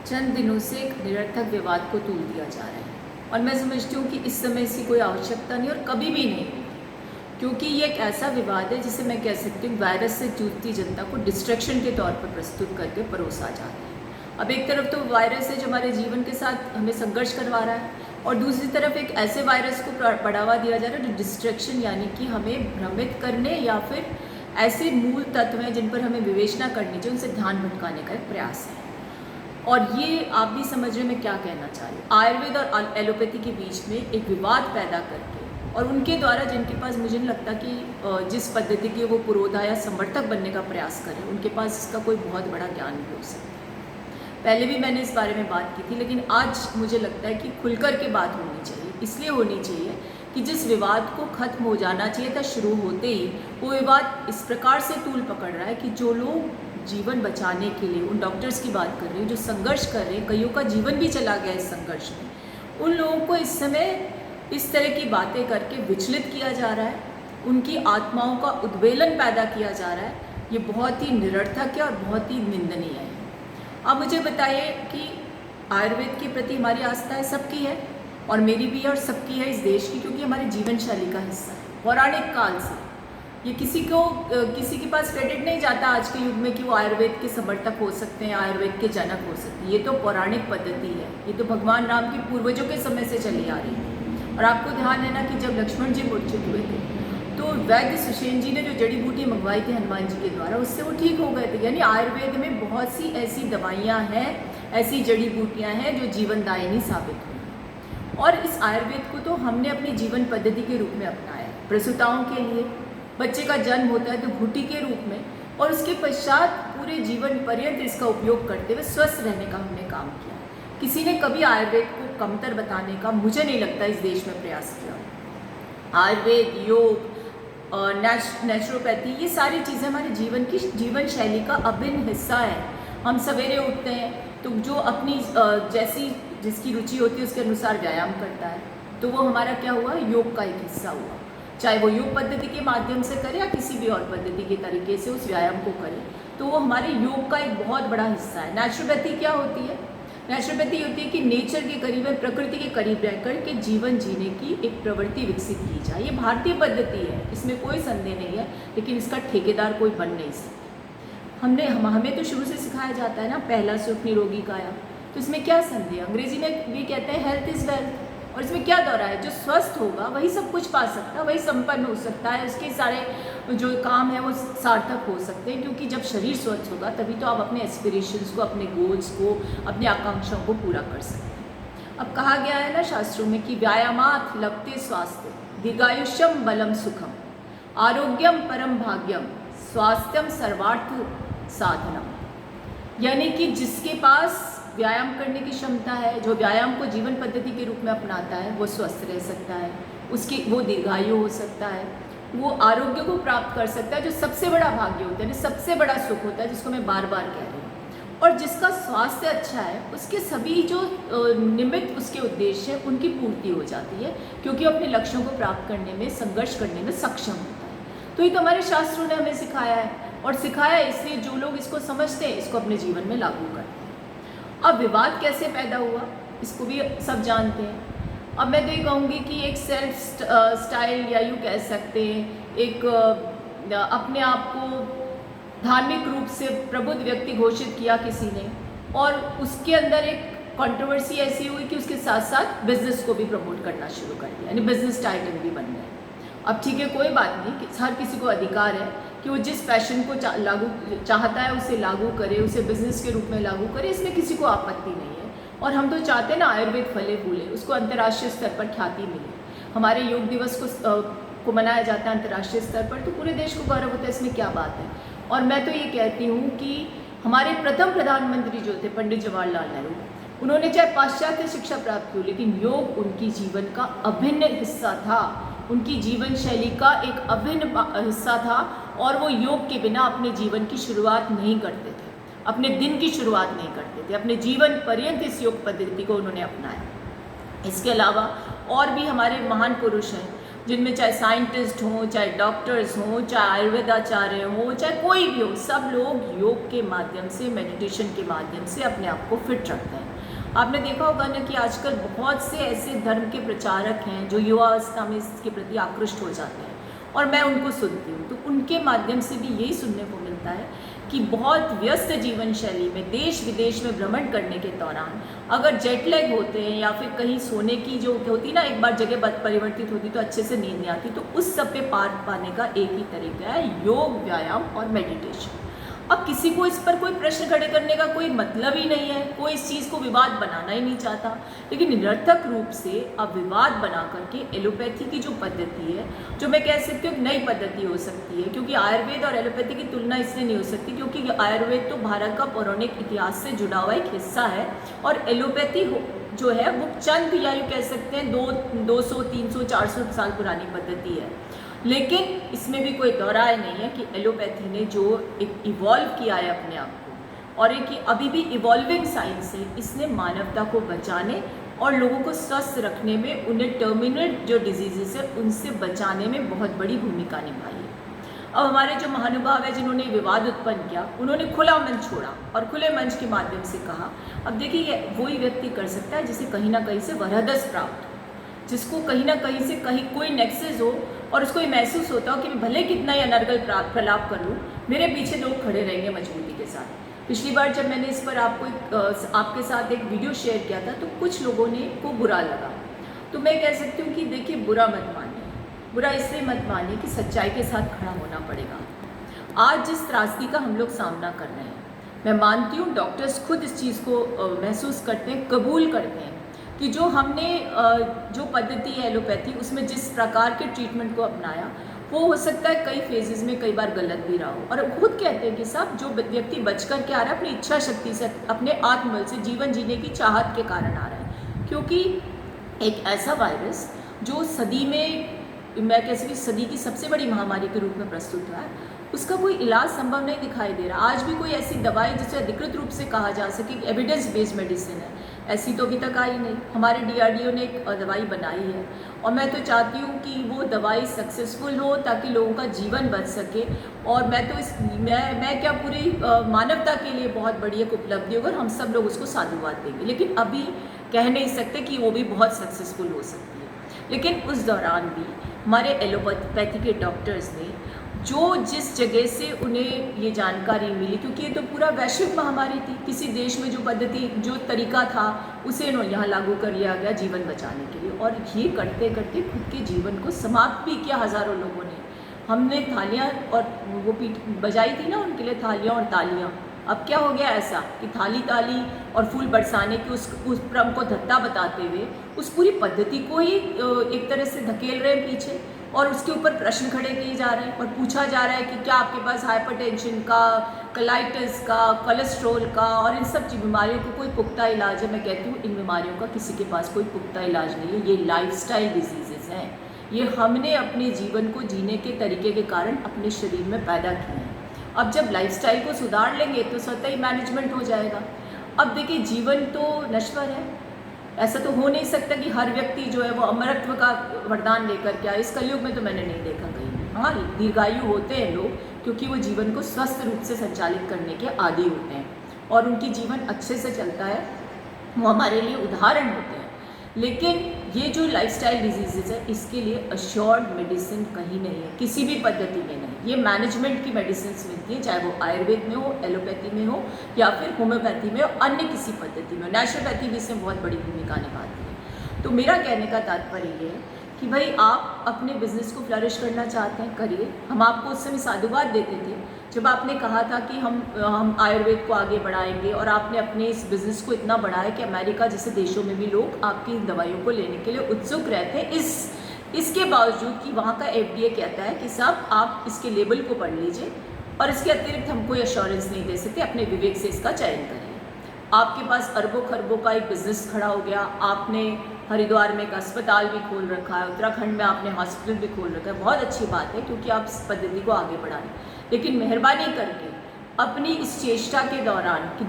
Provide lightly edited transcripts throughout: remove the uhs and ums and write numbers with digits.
चंद दिनों से एक निरर्थक विवाद को तूल दिया जा रहा है और मैं समझती हूँ कि इस समय इसकी कोई आवश्यकता नहीं और कभी भी नहीं होगी, क्योंकि ये एक ऐसा विवाद है जिसे मैं कह सकती हूँ वायरस से जूझती जनता को डिस्ट्रैक्शन के तौर पर प्रस्तुत करके परोसा जा रहा है। अब एक तरफ तो वायरस है जो हमारे जीवन के साथ हमें संघर्ष करवा रहा है और दूसरी तरफ एक ऐसे वायरस को बढ़ावा दिया जा रहा है जो डिस्ट्रैक्शन यानी कि हमें भ्रमित करने या फिर ऐसे मूल तत्व हैं जिन पर हमें विवेचना करनी चाहिए उनसे ध्यान भटकाने का एक प्रयास है। और ये आप भी समझ रहे मैं क्या कहना चाह रही हूँ। आयुर्वेद और एलोपैथी के बीच में एक विवाद पैदा करके और उनके द्वारा जिनके पास मुझे नहीं लगता कि जिस पद्धति के वो पुरोधा या समर्थक बनने का प्रयास करें उनके पास इसका कोई बहुत बड़ा ज्ञान भी हो सकता है। पहले भी मैंने इस बारे में बात की थी, लेकिन आज मुझे लगता है कि खुलकर के बात होनी चाहिए। इसलिए होनी चाहिए कि जिस विवाद को खत्म हो जाना चाहिए था शुरू होते ही, वो विवाद इस प्रकार से तूल पकड़ रहा है कि जो लोग जीवन बचाने के लिए, उन डॉक्टर्स की बात कर रही हूँ जो संघर्ष कर रहे हैं, कईयों का जीवन भी चला गया इस संघर्ष में, उन लोगों को इस समय इस तरह की बातें करके विचलित किया जा रहा है, उनकी आत्माओं का उद्वेलन पैदा किया जा रहा है। ये बहुत ही निरर्थक है और बहुत ही निंदनीय है। अब मुझे बताइए कि आयुर्वेद के प्रति हमारी आस्था है, सबकी है और मेरी भी है और सबकी है इस देश की, क्योंकि हमारी जीवन शैली का हिस्सा है। पौराणिक काल से ये किसी के पास क्रेडिट नहीं जाता आज के युग में कि वो आयुर्वेद के समर्थक हो सकते हैं, आयुर्वेद के जनक हो सकते हैं। ये तो पौराणिक पद्धति है, ये तो भगवान राम के पूर्वजों के समय से चली आ रही है। और आपको ध्यान है ना कि जब लक्ष्मण जी मूर्छित हुए थे तो वैद्य सुषेण जी ने जो जड़ी बूटी मंगवाई थी हनुमान जी के द्वारा, उससे वो ठीक हो गए थे। यानी आयुर्वेद में बहुत सी ऐसी दवाइयाँ हैं, ऐसी जड़ी बूटियाँ हैं जो जीवनदायिनी साबित हुई। और इस आयुर्वेद को तो हमने अपनी जीवन पद्धति के रूप में अपनाया। प्रसूताओं के लिए बच्चे का जन्म होता है तो घुटी के रूप में, और उसके पश्चात पूरे जीवन पर्यंत इसका उपयोग करते हुए स्वस्थ रहने का हमने काम किया। किसी ने कभी आयुर्वेद को कमतर बताने का मुझे नहीं लगता इस देश में प्रयास किया। आयुर्वेद, योग, नेचुरोपैथी, ये सारी चीज़ें हमारे जीवन शैली का अभिन्न हिस्सा है। हम सवेरे उठते हैं तो जो अपनी जैसी जिसकी रुचि होती है उसके अनुसार व्यायाम करता है, तो वो हमारा क्या हुआ, योग का एक हिस्सा हुआ। चाहे वो योग पद्धति के माध्यम से करे या किसी भी और पद्धति के तरीके से उस व्यायाम को करे, तो वो हमारे योग का एक बहुत बड़ा हिस्सा है। नेचुरोपैथी क्या होती है? नेचुरोपैथी होती है कि नेचर के करीब है, प्रकृति के करीब रहकर के जीवन जीने की एक प्रवृत्ति विकसित की जाए। ये भारतीय पद्धति है, इसमें कोई संदेह नहीं है, लेकिन इसका ठेकेदार कोई बन नहीं सकता। हमें तो शुरू से सिखाया जाता है ना, पहला सुख निरोगी काया, तो इसमें क्या संदेह। अंग्रेजी में भी कहते हैं हेल्थ इज़ वेल्थ, और इसमें क्या दौरा है, जो स्वस्थ होगा वही सब कुछ पा सकता है, वही संपन्न हो सकता है, उसके सारे जो काम है वो सार्थक हो सकते हैं। क्योंकि जब शरीर स्वस्थ होगा तभी तो आप अपने एस्पिरेशंस को, अपने गोल्स को, अपनी आकांक्षाओं को पूरा कर सकते हैं। अब कहा गया है ना शास्त्रों में कि व्यायामात् लभते स्वास्थ्य, दीर्घायुष्यम बलम सुखम, आरोग्यम परम भाग्यम, स्वास्थ्यम सर्वार्थ साधनम। यानी कि जिसके पास व्यायाम करने की क्षमता है, जो व्यायाम को जीवन पद्धति के रूप में अपनाता है, वो स्वस्थ रह सकता है, वो दीर्घायु हो सकता है, वो आरोग्य को प्राप्त कर सकता है, जो सबसे बड़ा भाग्य होता है, सबसे बड़ा सुख होता है, जिसको मैं बार बार कह रही हूँ। और जिसका स्वास्थ्य अच्छा है उसके सभी जो निमित्त उसके उद्देश्य है उनकी पूर्ति हो जाती है, क्योंकि अपने लक्ष्यों को प्राप्त करने में, संघर्ष करने में सक्षम होता है। तो ये तो हमारे शास्त्रों ने हमें सिखाया है, और सिखाया इसलिए जो लोग इसको समझते हैं इसको अपने जीवन में लागू करते हैं। अब विवाद कैसे पैदा हुआ इसको भी सब जानते हैं। अब मैं तो ये कहूँगी कि एक सेल्फ स्टाइल, या यूँ कह सकते हैं एक अपने आप को धार्मिक रूप से प्रबुद्ध व्यक्ति घोषित किया किसी ने, और उसके अंदर एक कंट्रोवर्सी ऐसी हुई कि उसके साथ साथ बिजनेस को भी प्रमोट करना शुरू कर दिया, यानी बिजनेस टाइटल भी बन गए। अब ठीक है, कोई बात नहीं कि हर किसी को अधिकार है कि वो जिस पैशन को चाहता है उसे लागू करे, उसे बिजनेस के रूप में लागू करे, इसमें किसी को आपत्ति नहीं है। और हम तो चाहते हैं ना आयुर्वेद फले फूले, उसको अंतर्राष्ट्रीय स्तर पर ख्याति मिले। हमारे योग दिवस को मनाया जाता है अंतर्राष्ट्रीय स्तर पर, तो पूरे देश को गौरव होता है, इसमें क्या बात है। और मैं तो ये कहती हूँ कि हमारे प्रथम प्रधानमंत्री जो थे पंडित जवाहरलाल नेहरू, उन्होंने चाहे पाश्चात्य शिक्षा प्राप्त की, लेकिन योग उनकी जीवन का अभिन्न हिस्सा था, उनकी जीवन शैली का एक अभिन्न हिस्सा था। और वो योग के बिना अपने जीवन की शुरुआत नहीं करते थे, अपने दिन की शुरुआत नहीं करते थे, अपने जीवन पर्यंत इस योग पद्धति को उन्होंने अपनाया। इसके अलावा और भी हमारे महान पुरुष हैं, जिनमें चाहे साइंटिस्ट हों, चाहे डॉक्टर्स हों, चाहे आयुर्वेदाचार्य हों, चाहे कोई भी हो, सब लोग योग के माध्यम से, मेडिटेशन के माध्यम से अपने आप को फिट रखते हैं। आपने देखा होगा ना कि आजकल बहुत से ऐसे धर्म के प्रचारक हैं जो युवावस्था में इसके प्रति आकृष्ट हो जाते हैं, और मैं उनको सुनती हूँ, तो उनके माध्यम से भी यही सुनने को मिलता है कि बहुत व्यस्त जीवन शैली में देश विदेश में भ्रमण करने के दौरान अगर जेट लैग होते हैं या फिर कहीं सोने की जो होती ना, एक बार जगह परिवर्तित होती तो अच्छे से नींद नहीं आती, तो उस सब पे पार पाने का एक ही तरीका है, योग, व्यायाम और मेडिटेशन। अब किसी को इस पर कोई प्रश्न खड़े करने का कोई मतलब ही नहीं है, कोई इस चीज़ को विवाद बनाना ही नहीं चाहता, लेकिन निरर्थक रूप से अब विवाद बना करके एलोपैथी की जो पद्धति है, जो मैं कह सकती हूँ एक नई पद्धति हो सकती है, क्योंकि आयुर्वेद और एलोपैथी की तुलना इसलिए नहीं हो सकती क्योंकि आयुर्वेद तो भारत का पौराणिक इतिहास से जुड़ा हुआ एक हिस्सा है, और एलोपैथी जो है वो चंद या यूँ कह सकते हैं 200, 300, 400 साल पुरानी पद्धति है। लेकिन इसमें भी कोई दो राय नहीं है कि एलोपैथी ने जो एक इवॉल्व किया है अपने आप को, और एक अभी भी इवॉल्विंग साइंस है, इसने मानवता को बचाने और लोगों को स्वस्थ रखने में, उन्हें टर्मिनल जो डिजीजेस है उनसे बचाने में बहुत बड़ी भूमिका निभाई है। अब हमारे जो महानुभाव है जिन्होंने विवाद उत्पन्न किया, उन्होंने खुला मंच छोड़ा और खुले मंच के माध्यम से कहा, अब देखिए वही व्यक्ति कर सकता है जिसे कहीं ना कहीं से वरहदस प्राप्त हो, जिसको कहीं ना कहीं से कहीं कोई नेक्सेस हो और उसको ये महसूस होता हो कि मैं भले कितना ही अनर्गल प्रलाप कर लूँ, मेरे पीछे लोग खड़े रहेंगे मजबूती के साथ। पिछली बार जब मैंने इस पर आपके साथ एक वीडियो शेयर किया था तो कुछ लोगों ने को बुरा लगा, तो मैं कह सकती हूँ कि देखिए बुरा मत मानिए, बुरा इसलिए मत मानिए कि सच्चाई के साथ खड़ा होना पड़ेगा। आज जिस त्रासदी का हम लोग सामना कर रहे हैं, मैं मानती हूँ डॉक्टर्स खुद इस चीज़ को महसूस करते हैं, कबूल करते हैं कि जो हमने जो पद्धति है एलोपैथी, उसमें जिस प्रकार के ट्रीटमेंट को अपनाया वो हो सकता है कई फेजेस में कई बार गलत भी रहा हो, और खुद कहते हैं कि साहब जो व्यक्ति बच कर के आ रहा है अपनी इच्छा शक्ति से, अपने आत्मबल से, जीवन जीने की चाहत के कारण आ रहा है, क्योंकि एक ऐसा वायरस जो सदी में, मैं कह सकती सदी की सबसे बड़ी महामारी के रूप में प्रस्तुत हुआ है, उसका कोई इलाज संभव नहीं दिखाई दे रहा। आज भी कोई ऐसी दवाई जिसे अधिकृत रूप से कहा जा सके कि एविडेंस बेस्ड मेडिसिन है, ऐसी तो अभी तक आई नहीं। हमारे DRDO ने एक दवाई बनाई है, और मैं तो चाहती हूँ कि वो दवाई सक्सेसफुल हो ताकि लोगों का जीवन बच सके, और मैं तो मैं क्या पूरी मानवता के लिए बहुत बड़ी एक उपलब्धि होगी, हम सब लोग उसको साधुवाद देंगे, लेकिन अभी कह नहीं सकते कि वो भी बहुत सक्सेसफुल हो सकती है। लेकिन उस दौरान भी हमारे एलोपैथी के डॉक्टर्स ने जो जिस जगह से उन्हें ये जानकारी मिली, क्योंकि ये तो पूरा वैश्विक महामारी थी, किसी देश में जो पद्धति, जो तरीका था उसे यहाँ लागू कर लिया गया जीवन बचाने के लिए, और ये करते करते खुद के जीवन को समाप्त भी किया हज़ारों लोगों ने। हमने थालियाँ और वो बजाई थी ना उनके लिए, थालियाँ और तालियाँ। अब क्या हो गया ऐसा कि थाली ताली और फूल बरसाने की उस क्रम को धत्ता बताते हुए उस पूरी पद्धति को ही एक तरह से धकेल रहे हैं पीछे, और उसके ऊपर प्रश्न खड़े किए जा रहे हैं और पूछा जा रहा है कि क्या आपके पास हाइपरटेंशन का, कोलाइटिस का, कोलेस्ट्रॉल का और इन सब बीमारियों को कोई पुख्ता इलाज है? मैं कहती हूँ इन बीमारियों का किसी के पास कोई पुख्ता इलाज नहीं है, ये लाइफस्टाइल डिजीजेस हैं, ये हमने अपने जीवन को जीने के तरीके के कारण अपने शरीर में पैदा किए हैं। अब जब लाइफस्टाइल को सुधार लेंगे तो स्वतः ही मैनेजमेंट हो जाएगा। अब देखिए जीवन तो नश्वर है, ऐसा तो हो नहीं सकता कि हर व्यक्ति जो है वो अमरत्व का वरदान लेकर के आए। इस कलयुग में तो मैंने नहीं देखा कहीं। हाँ, दीर्घायु होते हैं लोग क्योंकि वो जीवन को स्वस्थ रूप से संचालित करने के आदी होते हैं और उनकी जीवन अच्छे से चलता है, वो हमारे लिए उदाहरण होते हैं। लेकिन ये जो लाइफस्टाइल डिजीजेज है इसके लिए अश्योर्ड मेडिसिन कहीं नहीं है, किसी भी पद्धति में नहीं। ये मैनेजमेंट की मेडिसिन मिलती है, चाहे वो आयुर्वेद में हो, एलोपैथी में हो या फिर होम्योपैथी में हो, अन्य किसी पद्धति में हो। नेचुरोपैथी भी इसमें बहुत बड़ी भूमिका निभाती है। तो मेरा कहने का तात्पर्य ये है कि भाई आप अपने बिजनेस को फ्लरिश करना चाहते हैं, करिए। हम आपको उस समय साधुवाद देते थे जब आपने कहा था कि हम आयुर्वेद को आगे बढ़ाएंगे, और आपने अपने इस बिज़नेस को इतना बढ़ाया कि अमेरिका जैसे देशों में भी लोग आपकी दवाइयों को लेने के लिए उत्सुक रहते हैं। इसके बावजूद कि वहाँ का FDA कहता है कि साहब आप इसके लेबल को पढ़ लीजिए और इसके अतिरिक्त हम कोई एश्योरेंस नहीं दे सकते, अपने विवेक से इसका चयन करिए। आपके पास अरबों खरबों का एक बिज़नेस खड़ा हो गया, आपने हरिद्वार में एक अस्पताल भी खोल रखा है, उत्तराखंड में आपने हॉस्पिटल भी खोल रखा है, बहुत अच्छी बात है क्योंकि आप इस पद्धति को आगे बढ़ा रहे हैं। लेकिन मेहरबानी करके अपनी इस चेष्टा के दौरान कि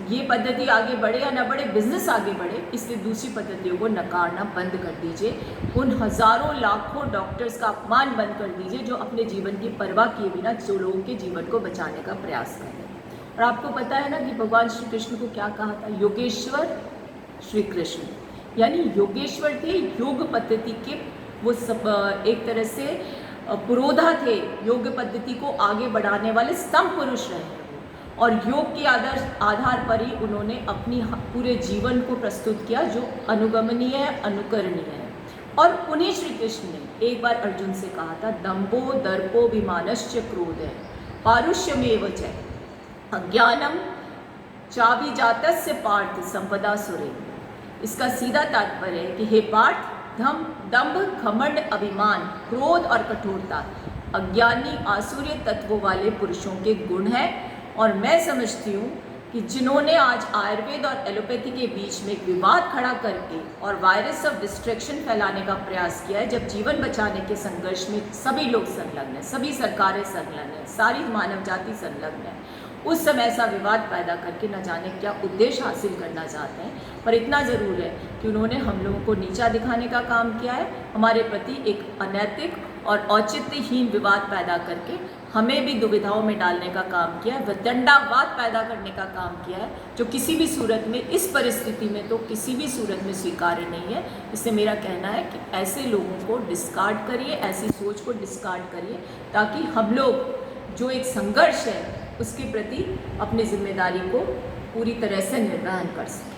ये पद्धति आगे बढ़े या ना बढ़े, बिजनेस आगे बढ़े, इसलिए दूसरी पद्धतियों को नकारना बंद कर दीजिए। उन हज़ारों लाखों डॉक्टर्स का अपमान बंद कर दीजिए जो अपने जीवन की परवाह किए बिना जो लोगों के जीवन को बचाने का प्रयास कर रहे हैं। और आपको पता है ना कि भगवान श्री कृष्ण को क्या कहा था? योगेश्वर श्री कृष्ण, यानी योगेश्वर थे, योग पद्धति के वो सब एक तरह से पुरोधा थे, योग पद्धति को आगे बढ़ाने वाले स्तंभ पुरुष रहे वो। और योग के आधार पर ही उन्होंने अपनी पूरे जीवन को प्रस्तुत किया जो अनुगमनीय है, अनुकरणीय है। और उन्हीं श्री कृष्ण ने एक बार अर्जुन से कहा था, दंभो दर्पोभिमानश्च क्रोधः पारुष्यमेव च अज्ञानम चाभिजातस्य पार्थ संपदा सुरे। इसका सीधा तात्पर्य है कि हे पार्थ, दंभ, घमंड, अभिमान, क्रोध और कठोरता अज्ञानी आसुरी तत्वों वाले पुरुषों के गुण हैं। और मैं समझती हूँ कि जिन्होंने आज आयुर्वेद और एलोपैथी के बीच में एक विवाद खड़ा करके और वायरस ऑफ डिस्ट्रैक्शन फैलाने का प्रयास किया है, जब जीवन बचाने के संघर्ष में सभी लोग संलग्न हैं, सभी सरकारें संलग्न हैं, सारी मानव जाति संलग्न है, उस समय ऐसा विवाद पैदा करके न जाने क्या उद्देश्य हासिल करना चाहते हैं। पर इतना ज़रूर है कि उन्होंने हम लोगों को नीचा दिखाने का काम किया है, हमारे प्रति एक अनैतिक और औचित्यहीन विवाद पैदा करके हमें भी दुविधाओं में डालने का काम किया है, वितंडावाद पैदा करने का काम किया है, जो किसी भी सूरत में, इस परिस्थिति में तो किसी भी सूरत में स्वीकार्य नहीं है। इससे मेरा कहना है कि ऐसे लोगों को डिस्कार्ड करिए, ऐसी सोच को डिस्कार्ड करिए, ताकि हम लोग जो एक संघर्ष है उसके प्रति अपनी जिम्मेदारी को पूरी तरह से निर्वहन कर सकें।